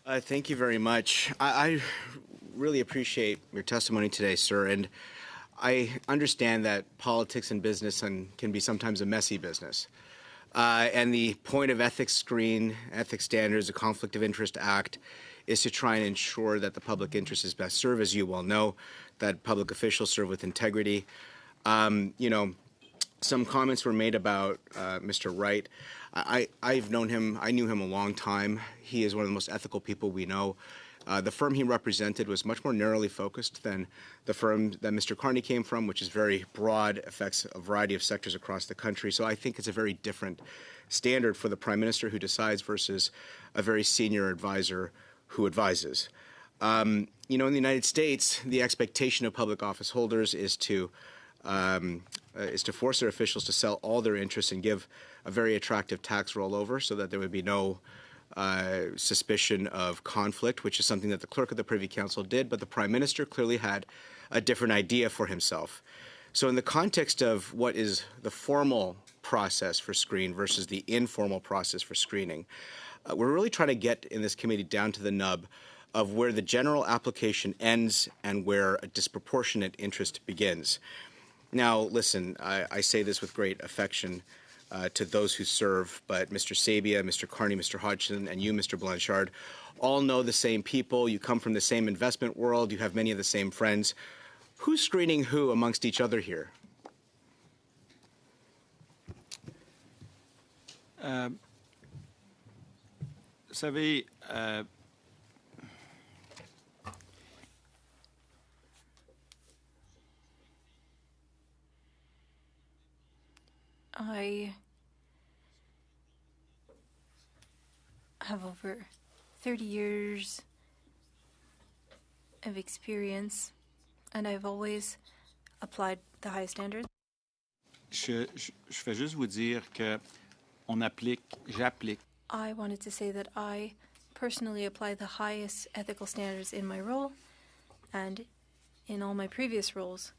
Thank you very much. I really appreciate your testimony today, sir. And I understand that politics and business can be sometimes a messy business. And the point of ethics screen, ethics standards, the Conflict of Interest Act, is to try and ensure that the public interest is best served, as you well know, that public officials serve with integrity. You know, some comments were made about Mr. Wright. I've known him. I knew him a long time. He is one of the most ethical people we know. The firm he represented was much more narrowly focused than the firm that Mr. Carney came from, which is very broad, affects a variety of sectors across the country. So I think it's a very different standard for the Prime Minister who decides versus a very senior advisor who advises. You know, in the United States, the expectation of public office holders is to force their officials to sell all their interests and give a very attractive tax rollover so that there would be no suspicion of conflict, which is something that the clerk of the Privy Council did, but the Prime Minister clearly had a different idea for himself. So in the context of what is the formal process for screen versus the informal process for screening, we're really trying to get in this committee down to the nub of where the general application ends and where a disproportionate interest begins. Now, listen, I say this with great affection to those who serve, but Mr. Sabia, Mr. Carney, Mr. Hodgson, and you, Mr. Blanchard, all know the same people. You come from the same investment world. You have many of the same friends. Who's screening who amongst each other here? Vous savez, I have over 30 years of experience, and I've always applied the high standards. je vais juste vous dire que j'applique. I wanted to say that I personally apply the highest ethical standards in my role and in all my previous roles,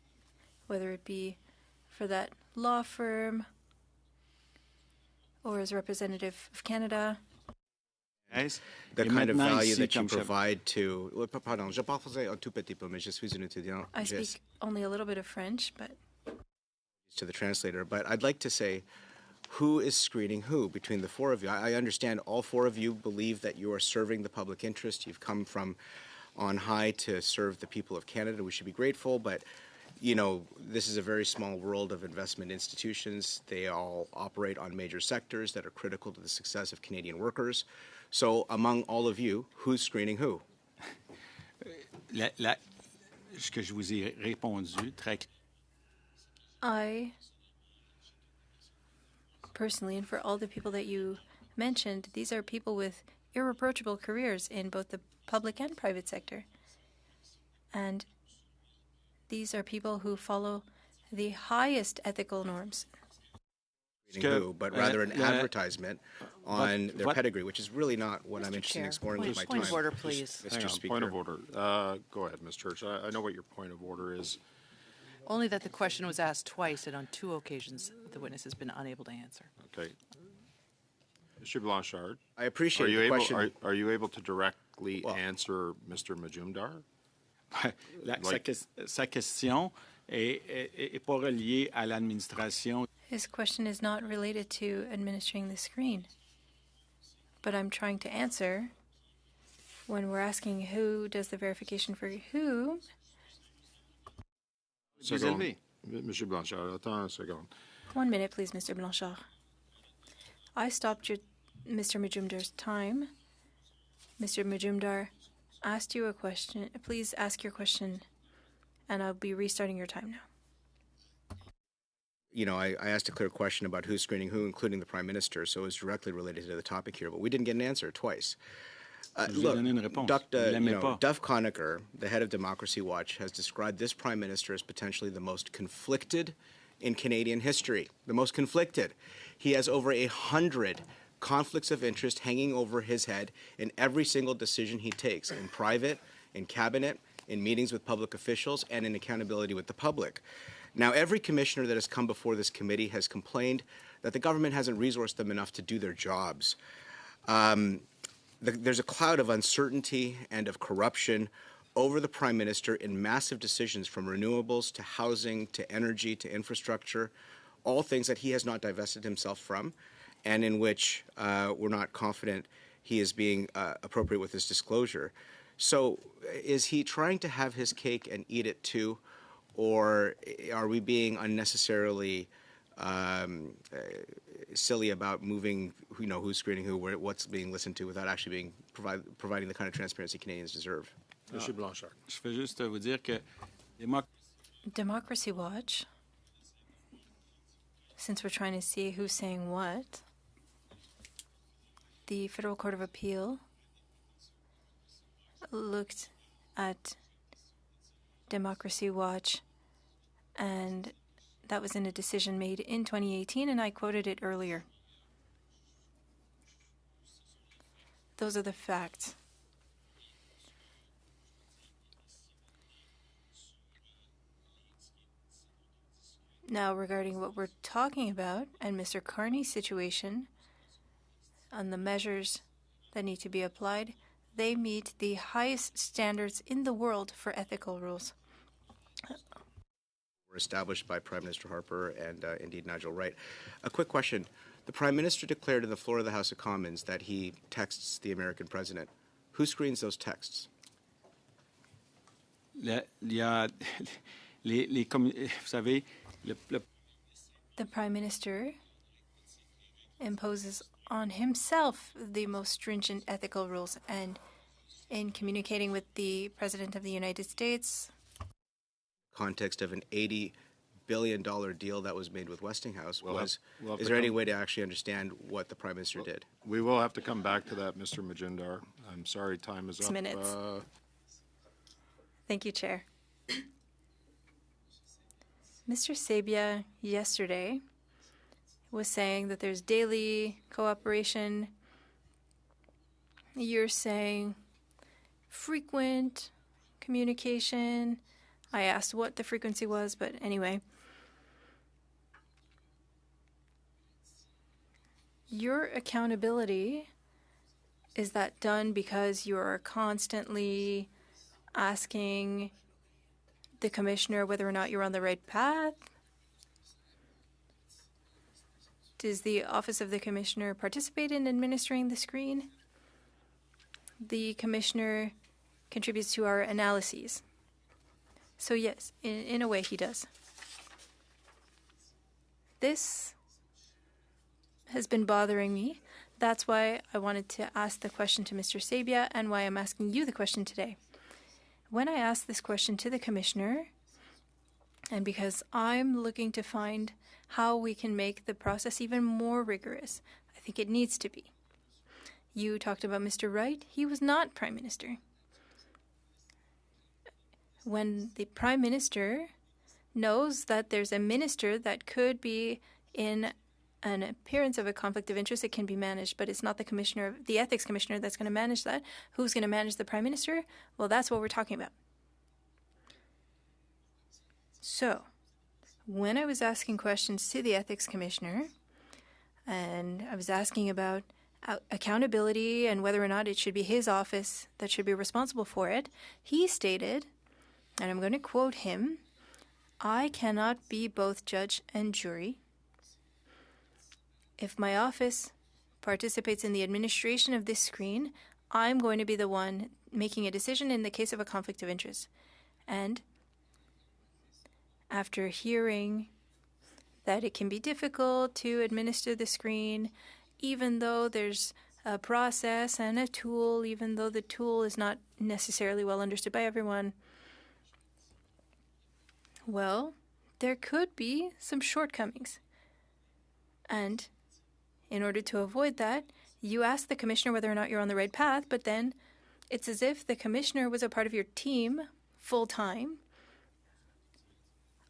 whether it be for that law firm or as representative of Canada. The kind of value that you provide to... Pardon, je parle français un tout petit peu, mais je suis un étudiant. I speak only a little bit of French, but... To the translator, but I'd like to say, who is screening who between the four of you? I understand all four of you believe that you are serving the public interest. You've come from on high to serve the people of Canada. We should be grateful, but you know, this is a very small world of investment institutions. They all operate on major sectors that are critical to the success of Canadian workers. So among all of you, who's screening who? Ce que je vous ai répondu très clairement. I personally, and for all the people that you mentioned, these are people with irreproachable careers in both the public and private sector. And these are people who follow the highest ethical norms. But rather an advertisement on their pedigree, which is really not what I'm interested in exploring with my time. Point of order, please. Mr. Speaker. Point of order. Go ahead, Ms. Church. I know what your point of order is. Only that the question was asked twice, and on two occasions the witness has been unable to answer. Okay. Mr. Blanchard. I appreciate the question. Are you able to directly answer Mr. Majumdar? Sa question est pas reliée à l'administration. His question is not related to administering the screen. But I'm trying to answer when we're asking who does the verification for who. Monsieur Blanchard, attends une seconde. 1 minute, please, Mr. Blanchard. I stopped Mr. Majumdar's time. Mr. Majumdar asked you a question. Please ask your question, and I'll be restarting your time now. You know, I asked a clear question about who's screening who, including the Prime Minister, so it's directly related to the topic here, but we didn't get an answer twice. Look, Duff Conacher, the head of Democracy Watch, has described this Prime Minister as potentially the most conflicted in Canadian history. The most conflicted. He has over 100 conflicts of interest hanging over his head in every single decision he takes, in private, in cabinet, in meetings with public officials, and in accountability with the public. Now, every commissioner that has come before this committee has complained that the government hasn't resourced them enough to do their jobs. there's a cloud of uncertainty and of corruption over the Prime Minister in massive decisions from renewables to housing to energy to infrastructure, all things that he has not divested himself from, and in which we're not confident he is being appropriate with his disclosure. So is he trying to have his cake and eat it too, or are we being unnecessarily silly about moving, who's screening who, what's being listened to, without actually being providing the kind of transparency Canadians deserve? Monsieur Blanchard. Je veux juste vous dire que Democracy Watch, since we're trying to see who's saying what, the Federal Court of Appeal looked at Democracy Watch, and that was in a decision made in 2018, and I quoted it earlier. Those are the facts. Now, regarding what we're talking about and Mr. Carney's situation on the measures that need to be applied, they meet the highest standards in the world for ethical rules. Were established by Prime Minister Harper and indeed Nigel Wright. A quick question. The Prime Minister declared on the floor of the House of Commons that he texts the American president. Who screens those texts? il y a vous savez, The Prime Minister imposes on himself the most stringent ethical rules, and in communicating with the President of the United States, Context of an $80 billion deal that was made with Westinghouse We'll have is to there any come- way to actually understand what the Prime Minister did? We will have to come back to that, Mr. Majumdar. I'm sorry, time is 6 up. minutes. Thank you, Chair. Mr. Sabia yesterday was saying that there's daily cooperation. You're saying frequent communication. I asked what the frequency was, but anyway. Your accountability, is that done because you're constantly asking the commissioner whether or not you're on the right path? Does the Office of the Commissioner participate in administering the screen? The commissioner contributes to our analyses. So yes, in a way he does. This has been bothering me. That's why I wanted to ask the question to Mr. Sabia and why I'm asking you the question today. When I asked this question to the commissioner, and because I'm looking to find how we can make the process even more rigorous, I think it needs to be. You talked about Mr. Wright. He was not Prime Minister. When the Prime Minister knows that there's a minister that could be in an appearance of a conflict of interest, it can be managed, but it's not the commissioner, the ethics commissioner, that's going to manage that. Who's going to manage the Prime Minister? Well, that's what we're talking about. So, when I was asking questions to the ethics commissioner, and I was asking about accountability and whether or not it should be his office that should be responsible for it, he stated, and I'm going to quote him, "I cannot be both judge and jury. If my office participates in the administration of this screen, I'm going to be the one making a decision in the case of a conflict of interest." And after hearing that it can be difficult to administer the screen, even though there's a process and a tool, even though the tool is not necessarily well understood by everyone, well, there could be some shortcomings. And in order to avoid that, you ask the commissioner whether or not you're on the right path, but then it's as if the commissioner was a part of your team full-time.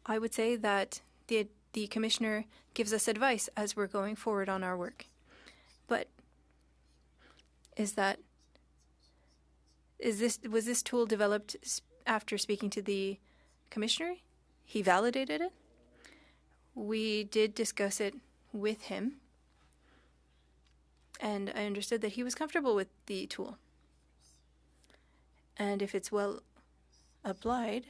I would say that the commissioner gives us advice as we're going forward on our work. But was this tool developed after speaking to the commissioner? He validated it. We did discuss it with him. And I understood that he was comfortable with the tool. And if it's well applied,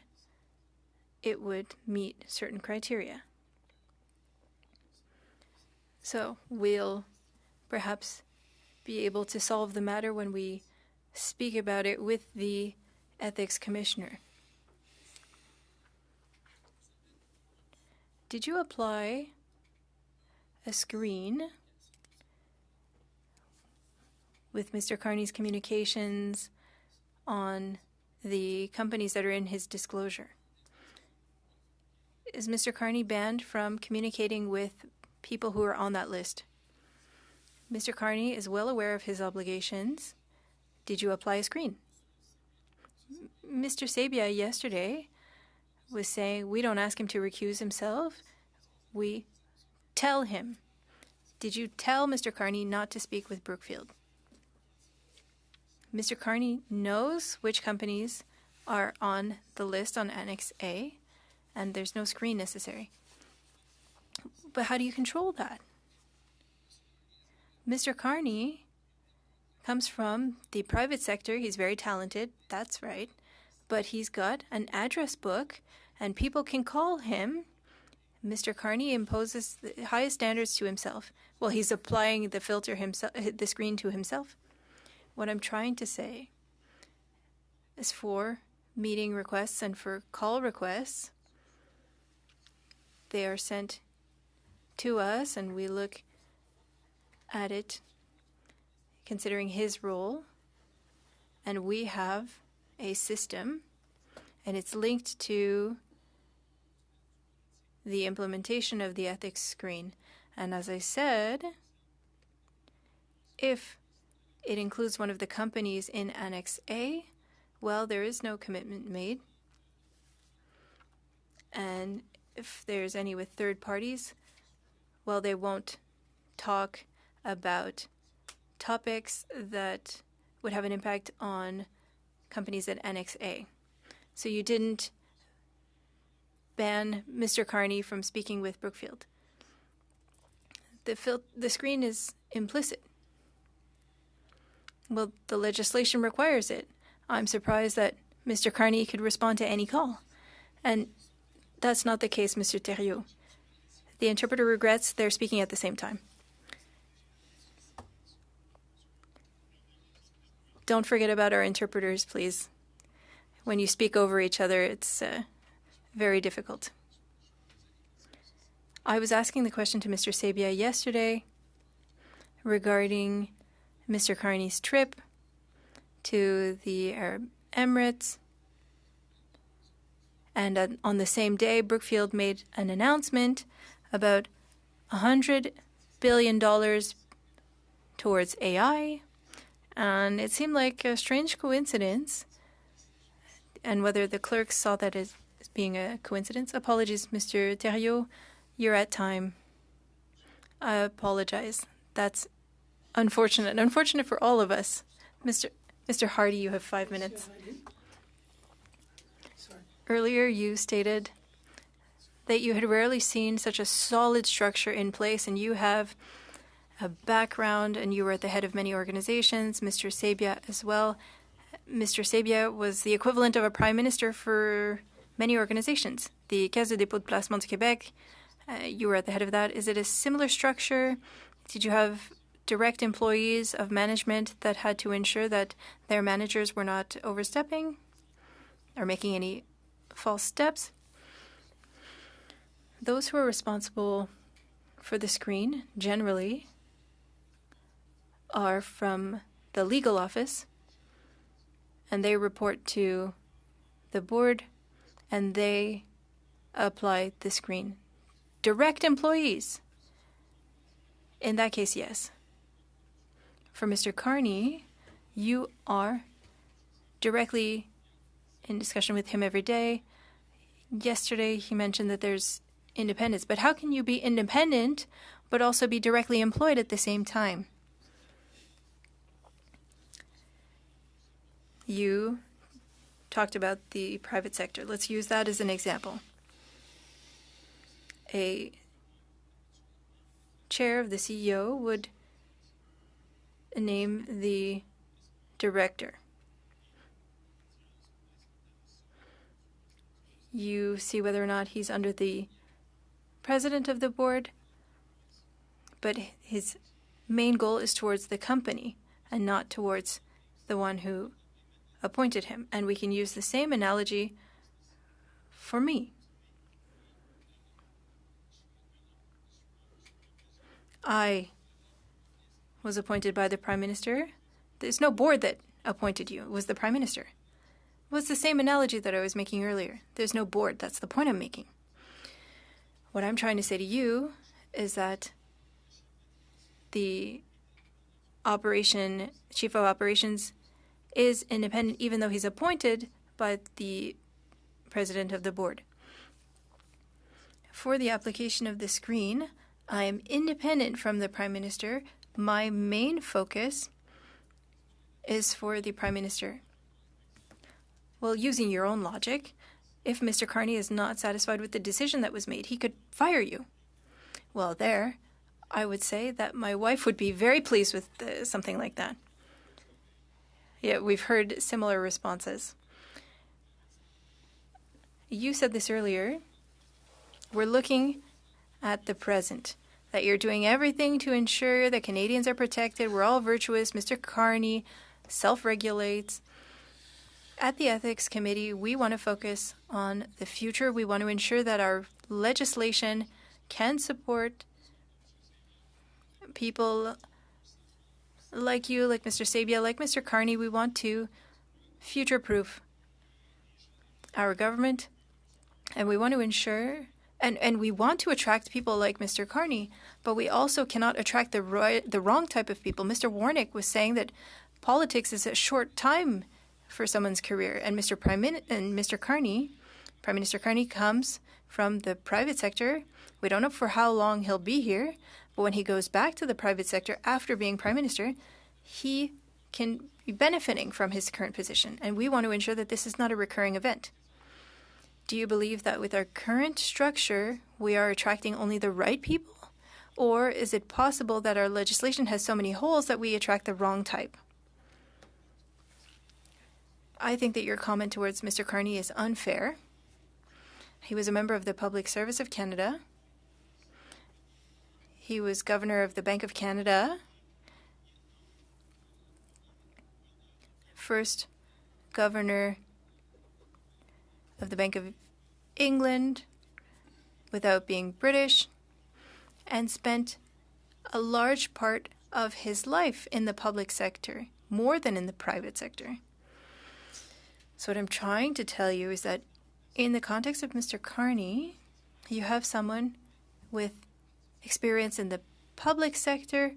it would meet certain criteria. So we'll perhaps be able to solve the matter when we speak about it with the ethics commissioner. Did you apply a screen with Mr. Carney's communications on the companies that are in his disclosure? Is Mr. Carney banned from communicating with people who are on that list? Mr. Carney is well aware of his obligations. Did you apply a screen? Mr. Sabia yesterday was saying we don't ask him to recuse himself. We tell him. Did you tell Mr. Carney not to speak with Brookfield? Mr. Carney knows which companies are on the list on Annex A, and there's no screen necessary. But how do you control that? Mr. Carney comes from the private sector. He's very talented, that's right. But he's got an address book, and people can call him. Mr. Carney imposes the highest standards to himself. Well, he's applying the filter himself, the screen to himself. What I'm trying to say is for meeting requests and for call requests, they are sent to us and we look at it considering his role, and we have a system and it's linked to the implementation of the ethics screen. And as I said, if it includes one of the companies in Annex A, well, there is no commitment made. And if there's any with third parties, well, they won't talk about topics that would have an impact on companies at Annex A. So you didn't ban Mr. Carney from speaking with Brookfield. The screen is implicit. Well, the legislation requires it. I'm surprised that Mr. Carney could respond to any call. And that's not the case, Mr. Thériault. The interpreter regrets they're speaking at the same time. Don't forget about our interpreters, please. When you speak over each other, it's very difficult. I was asking the question to Mr. Sabia yesterday regarding Mr. Carney's trip to the Arab Emirates. And on the same day, Brookfield made an announcement about $100 billion towards AI. And it seemed like a strange coincidence. And whether the clerks saw that as being a coincidence. Apologies, Mr. Thériault. You're at time. I apologize. That's unfortunate. Unfortunate for all of us. Mr. Hardy, you have 5 minutes. Earlier, you stated that you had rarely seen such a solid structure in place, and you have a background, and you were at the head of many organizations, Mr. Sabia as well. Mr. Sabia was the equivalent of a prime minister for many organizations. The Caisse de dépôt de placement du Québec, you were at the head of that. Is it a similar structure? Did you have direct employees of management that had to ensure that their managers were not overstepping or making any false steps? Those who are responsible for the screen generally are from the legal office, and they report to the board, and they apply the screen. Direct employees. In that case, yes. For Mr. Carney, you are directly in discussion with him every day. Yesterday, he mentioned that there's independence. But how can you be independent but also be directly employed at the same time? You talked about the private sector. Let's use that as an example. A chair of the CEO would name the director. You see whether or not he's under the president of the board, but his main goal is towards the company and not towards the one who appointed him. And we can use the same analogy for me. I was appointed by the Prime Minister. There's no board that appointed you. It was the Prime Minister. It was the same analogy that I was making earlier. There's no board. That's the point I'm making. What I'm trying to say to you is that the chief of operations is independent, even though he's appointed by the president of the board. For the application of the screen, I am independent from the Prime Minister. My main focus is for the Prime Minister. Well, using your own logic, if Mr. Carney is not satisfied with the decision that was made, he could fire you. Well, there, I would say that my wife would be very pleased with something like that. Yeah, we've heard similar responses. You said this earlier. We're looking at the present, that you're doing everything to ensure that Canadians are protected. We're all virtuous. Mr. Carney self-regulates. At the Ethics Committee, we want to focus on the future. We want to ensure that our legislation can support people like you, like Mr. Sabia, like Mr. Carney. We want to future-proof our government, and we want to ensure, and we want to attract people like Mr. Carney, but we also cannot attract the wrong type of people. Mr. Warnick was saying that politics is a short time for someone's career, and Mr. Carney, Prime Minister Carney, comes from the private sector. We don't know for how long he'll be here, but when he goes back to the private sector after being Prime Minister, he can be benefiting from his current position, and we want to ensure that this is not a recurring event. Do you believe that with our current structure, we are attracting only the right people? Or is it possible that our legislation has so many holes that we attract the wrong type? I think that your comment towards Mr. Carney is unfair. He was a member of the Public Service of Canada. He was governor of the Bank of Canada. First governor of the Bank of England without being British, and spent a large part of his life in the public sector, more than in the private sector. So what I'm trying to tell you is that in the context of Mr. Carney, you have someone with experience in the public sector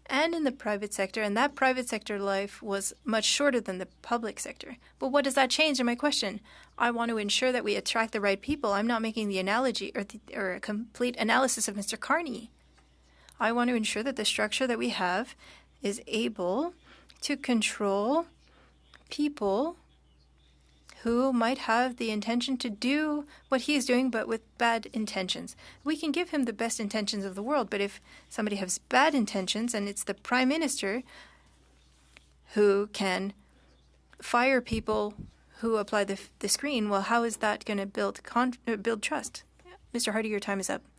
and in the private sector, and that private sector life was much shorter than the public sector. But what does that change in my question? I want to ensure that we attract the right people. I'm not making the analogy or a complete analysis of Mr. Carney. I want to ensure that the structure that we have is able to control people who might have the intention to do what he is doing, but with bad intentions. We can give him the best intentions of the world, but if somebody has bad intentions and it's the Prime Minister who can fire people who apply the screen, well, how is that going to build trust? Mr. Hardy, your time is up.